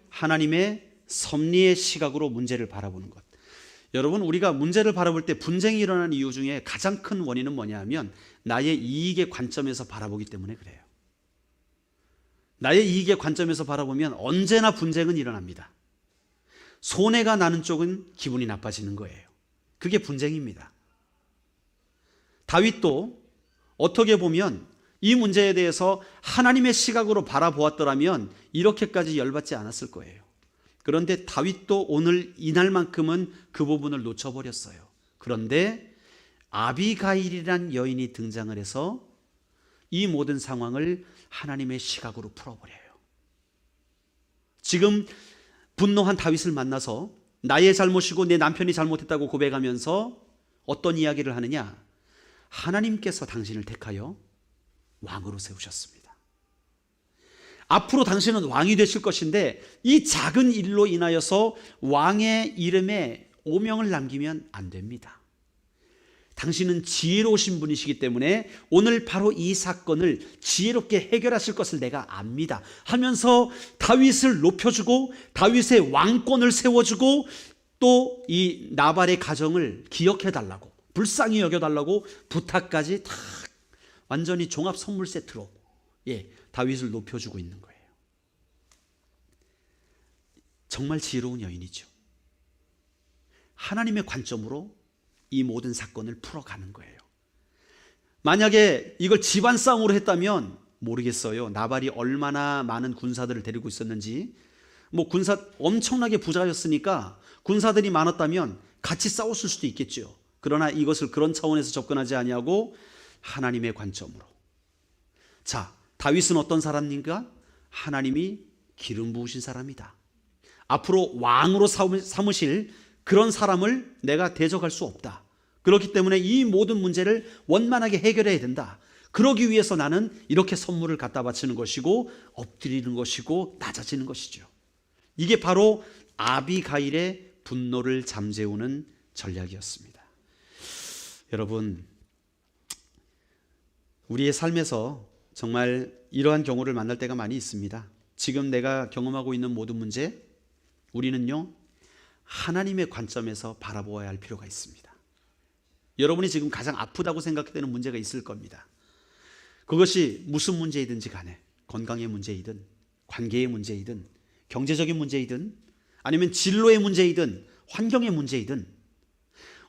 하나님의 섭리의 시각으로 문제를 바라보는 것. 여러분, 우리가 문제를 바라볼 때 분쟁이 일어나는 이유 중에 가장 큰 원인은 뭐냐면 나의 이익의 관점에서 바라보기 때문에 그래요. 나의 이익의 관점에서 바라보면 언제나 분쟁은 일어납니다. 손해가 나는 쪽은 기분이 나빠지는 거예요. 그게 분쟁입니다. 다윗도 어떻게 보면 이 문제에 대해서 하나님의 시각으로 바라보았더라면 이렇게까지 열받지 않았을 거예요. 그런데 다윗도 오늘 이날만큼은 그 부분을 놓쳐버렸어요. 그런데 아비가일이란 여인이 등장을 해서 이 모든 상황을 하나님의 시각으로 풀어버려요. 지금 분노한 다윗을 만나서 나의 잘못이고 내 남편이 잘못했다고 고백하면서 어떤 이야기를 하느냐? 하나님께서 당신을 택하여 왕으로 세우셨습니다. 앞으로 당신은 왕이 되실 것인데 이 작은 일로 인하여서 왕의 이름에 오명을 남기면 안 됩니다. 당신은 지혜로우신 분이시기 때문에 오늘 바로 이 사건을 지혜롭게 해결하실 것을 내가 압니다 하면서 다윗을 높여주고 다윗의 왕권을 세워주고 또 이 나발의 가정을 기억해달라고, 불쌍히 여겨달라고 부탁까지 다 완전히 종합 선물 세트로 다윗을 높여주고 있는 거예요. 정말 지혜로운 여인이죠. 하나님의 관점으로 이 모든 사건을 풀어가는 거예요. 만약에 이걸 집안 싸움으로 했다면 모르겠어요. 나발이 얼마나 많은 군사들을 데리고 있었는지. 군사 엄청나게 부자였으니까 군사들이 많았다면 같이 싸웠을 수도 있겠죠. 그러나 이것을 그런 차원에서 접근하지 아니하고 하나님의 관점으로. 자, 다윗은 어떤 사람인가? 하나님이 기름 부으신 사람이다. 앞으로 왕으로 삼으실 그런 사람을 내가 대적할 수 없다. 그렇기 때문에 이 모든 문제를 원만하게 해결해야 된다. 그러기 위해서 나는 이렇게 선물을 갖다 바치는 것이고 엎드리는 것이고 낮아지는 것이죠. 이게 바로 아비가일의 분노를 잠재우는 전략이었습니다. 여러분, 우리의 삶에서 정말 이러한 경우를 만날 때가 많이 있습니다. 지금 내가 경험하고 있는 모든 문제, 우리는요 하나님의 관점에서 바라보아야 할 필요가 있습니다. 여러분이 지금 가장 아프다고 생각되는 문제가 있을 겁니다. 그것이 무슨 문제이든지 간에, 건강의 문제이든 관계의 문제이든 경제적인 문제이든 아니면 진로의 문제이든 환경의 문제이든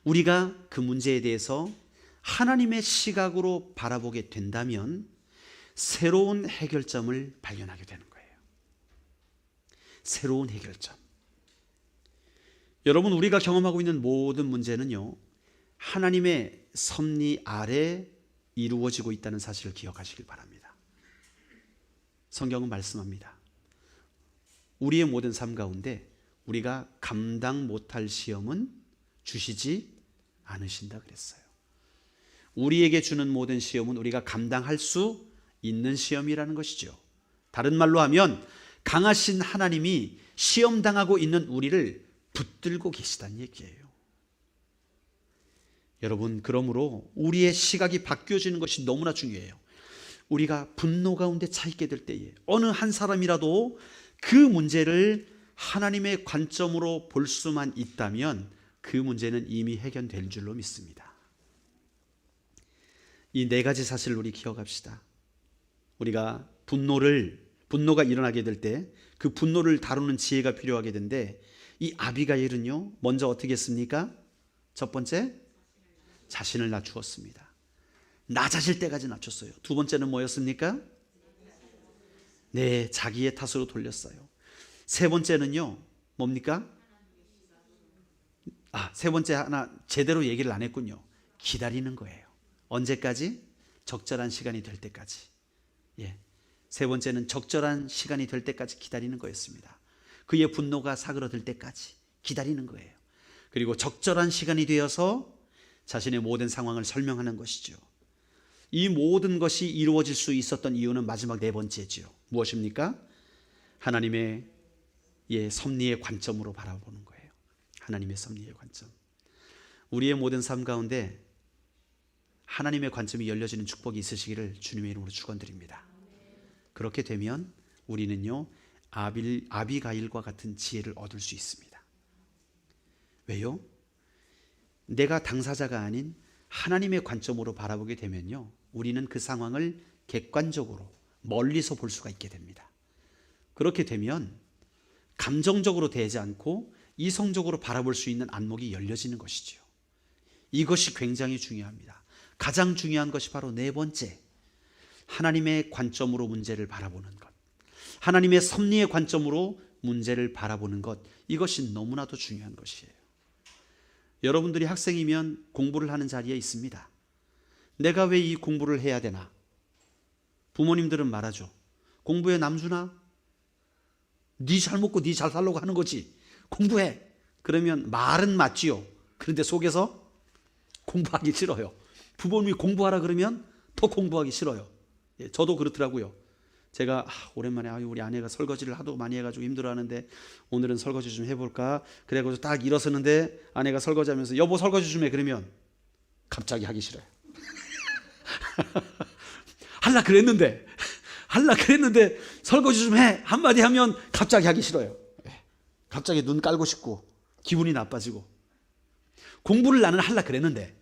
우리가 그 문제에 대해서 하나님의 시각으로 바라보게 된다면 새로운 해결점을 발견하게 되는 거예요. 새로운 해결점. 여러분, 우리가 경험하고 있는 모든 문제는요, 하나님의 섭리 아래 이루어지고 있다는 사실을 기억하시길 바랍니다. 성경은 말씀합니다. 우리의 모든 삶 가운데 우리가 감당 못할 시험은 주시지 않으신다 그랬어요. 우리에게 주는 모든 시험은 우리가 감당할 수 있는 시험이라는 것이죠. 다른 말로 하면 강하신 하나님이 시험당하고 있는 우리를 붙들고 계시다는 얘기예요. 여러분, 그러므로 우리의 시각이 바뀌어지는 것이 너무나 중요해요. 우리가 분노 가운데 차 있게 될 때에 어느 한 사람이라도 그 문제를 하나님의 관점으로 볼 수만 있다면 그 문제는 이미 해결될 줄로 믿습니다. 이 네 가지 사실을 우리 기억합시다. 우리가 분노가 일어나게 될 때 그 분노를 다루는 지혜가 필요하게 된데, 이 아비가일은요 먼저 어떻게 했습니까? 첫 번째, 자신을 낮추었습니다. 낮아질 때까지 낮췄어요. 두 번째는 뭐였습니까? 네, 자기의 탓으로 돌렸어요. 세 번째는요 뭡니까? 세 번째 하나 제대로 얘기를 안 했군요. 기다리는 거예요. 언제까지? 적절한 시간이 될 때까지. 세 번째는 적절한 시간이 될 때까지 기다리는 거였습니다. 그의 분노가 사그러들 때까지 기다리는 거예요. 그리고 적절한 시간이 되어서 자신의 모든 상황을 설명하는 것이죠. 이 모든 것이 이루어질 수 있었던 이유는 마지막 네 번째죠. 무엇입니까? 하나님의 섭리의 관점으로 바라보는 거예요. 하나님의 섭리의 관점. 우리의 모든 삶 가운데 하나님의 관점이 열려지는 축복이 있으시기를 주님의 이름으로 축원드립니다. 그렇게 되면 우리는요 아비가일과 같은 지혜를 얻을 수 있습니다. 왜요? 내가 당사자가 아닌 하나님의 관점으로 바라보게 되면요 우리는 그 상황을 객관적으로 멀리서 볼 수가 있게 됩니다. 그렇게 되면 감정적으로 대하지 않고 이성적으로 바라볼 수 있는 안목이 열려지는 것이지요. 이것이 굉장히 중요합니다. 가장 중요한 것이 바로 네 번째, 하나님의 관점으로 문제를 바라보는 것, 하나님의 섭리의 관점으로 문제를 바라보는 것, 이것이 너무나도 중요한 것이에요. 여러분들이 학생이면 공부를 하는 자리에 있습니다. 내가 왜 이 공부를 해야 되나? 부모님들은 말하죠. 공부해 남준아, 네 잘 먹고 네 잘 살려고 하는 거지, 공부해. 그러면 말은 맞지요. 그런데 속에서 공부하기 싫어요. 부모님이 공부하라 그러면 더 공부하기 싫어요. 저도 그렇더라고요. 제가 오랜만에 우리 아내가 설거지를 하도 많이 해가지고 힘들어하는데 오늘은 설거지 좀 해볼까? 그래가지고 딱 일어서는데 아내가 설거지하면서 여보 설거지 좀 해. 그러면 갑자기 하기 싫어요. 할라 그랬는데 설거지 좀 해 한마디 하면 갑자기 하기 싫어요. 갑자기 눈 깔고 싶고 기분이 나빠지고. 공부를 나는 할라 그랬는데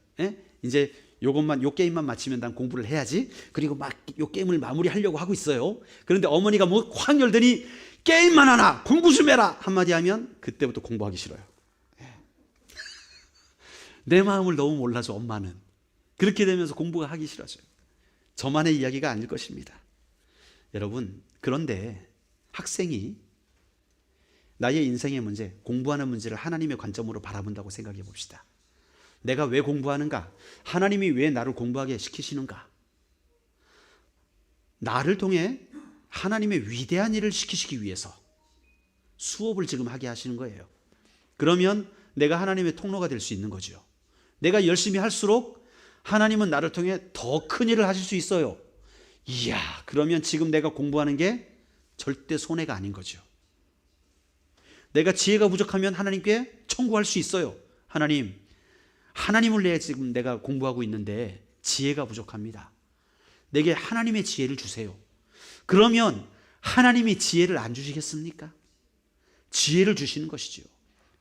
이제 요 게임만 마치면 난 공부를 해야지. 그리고 막 요 게임을 마무리하려고 하고 있어요. 그런데 어머니가 뭐 확 열더니 게임만 하나 공부 좀 해라 한마디 하면 그때부터 공부하기 싫어요. 내 마음을 너무 몰라줘 엄마는. 그렇게 되면서 공부가 하기 싫어져요. 저만의 이야기가 아닐 것입니다. 여러분, 그런데 학생이 나의 인생의 문제, 공부하는 문제를 하나님의 관점으로 바라본다고 생각해 봅시다. 내가 왜 공부하는가? 하나님이 왜 나를 공부하게 시키시는가? 나를 통해 하나님의 위대한 일을 시키시기 위해서 수업을 지금 하게 하시는 거예요. 그러면 내가 하나님의 통로가 될 수 있는 거죠. 내가 열심히 할수록 하나님은 나를 통해 더 큰 일을 하실 수 있어요. 이야, 그러면 지금 내가 공부하는 게 절대 손해가 아닌 거죠. 내가 지혜가 부족하면 하나님께 청구할 수 있어요. 하나님을 위해 지금 내가 공부하고 있는데 지혜가 부족합니다. 내게 하나님의 지혜를 주세요. 그러면 하나님이 지혜를 안 주시겠습니까? 지혜를 주시는 것이죠.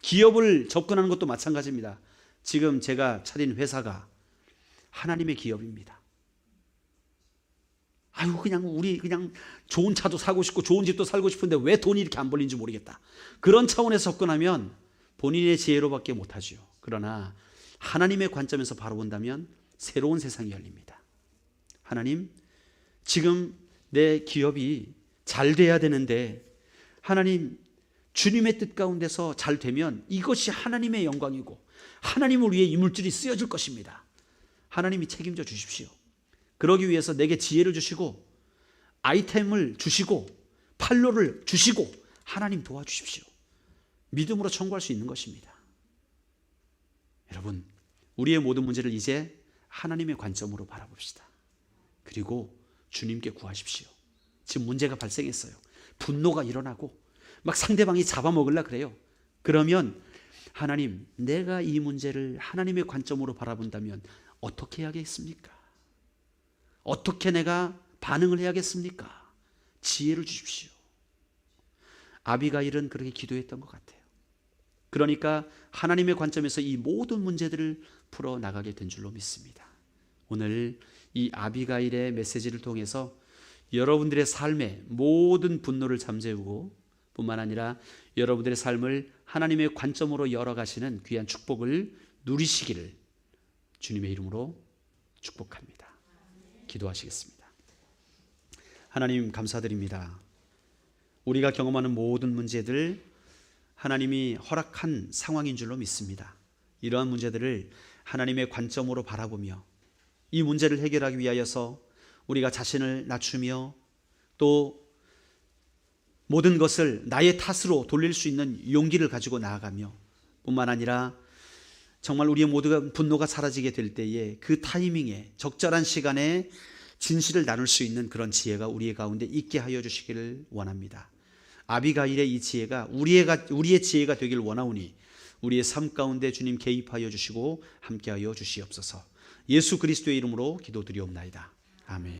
기업을 접근하는 것도 마찬가지입니다. 지금 제가 차린 회사가 하나님의 기업입니다. 우리 그냥 좋은 차도 사고 싶고 좋은 집도 살고 싶은데 왜 돈이 이렇게 안 벌리는지 모르겠다. 그런 차원에서 접근하면 본인의 지혜로밖에 못하죠. 그러나 하나님의 관점에서 바라본다면 새로운 세상이 열립니다. 하나님, 지금 내 기업이 잘 돼야 되는데 하나님, 주님의 뜻 가운데서 잘 되면 이것이 하나님의 영광이고 하나님을 위해 이 물질이 쓰여질 것입니다. 하나님이 책임져 주십시오. 그러기 위해서 내게 지혜를 주시고 아이템을 주시고 판로를 주시고 하나님 도와주십시오. 믿음으로 청구할 수 있는 것입니다. 여러분, 우리의 모든 문제를 이제 하나님의 관점으로 바라봅시다. 그리고 주님께 구하십시오. 지금 문제가 발생했어요. 분노가 일어나고 막 상대방이 잡아먹으려 그래요. 그러면 하나님, 내가 이 문제를 하나님의 관점으로 바라본다면 어떻게 해야겠습니까? 어떻게 내가 반응을 해야겠습니까? 지혜를 주십시오. 아비가일은 그렇게 기도했던 것 같아요. 그러니까 하나님의 관점에서 이 모든 문제들을 풀어나가게 된 줄로 믿습니다. 오늘 이 아비가일의 메시지를 통해서 여러분들의 삶의 모든 분노를 잠재우고 뿐만 아니라 여러분들의 삶을 하나님의 관점으로 열어가시는 귀한 축복을 누리시기를 주님의 이름으로 축복합니다. 기도하시겠습니다. 하나님, 감사드립니다. 우리가 경험하는 모든 문제들 하나님이 허락한 상황인 줄로 믿습니다. 이러한 문제들을 하나님의 관점으로 바라보며 이 문제를 해결하기 위하여서 우리가 자신을 낮추며 또 모든 것을 나의 탓으로 돌릴 수 있는 용기를 가지고 나아가며 뿐만 아니라 정말 우리의 모두가 분노가 사라지게 될 때에 그 타이밍에 적절한 시간에 진실을 나눌 수 있는 그런 지혜가 우리의 가운데 있게 하여 주시기를 원합니다. 아비가일의 이 지혜가 우리의 지혜가 되길 원하오니 우리의 삶 가운데 주님 개입하여 주시고 함께하여 주시옵소서. 예수 그리스도의 이름으로 기도드리옵나이다. 아멘.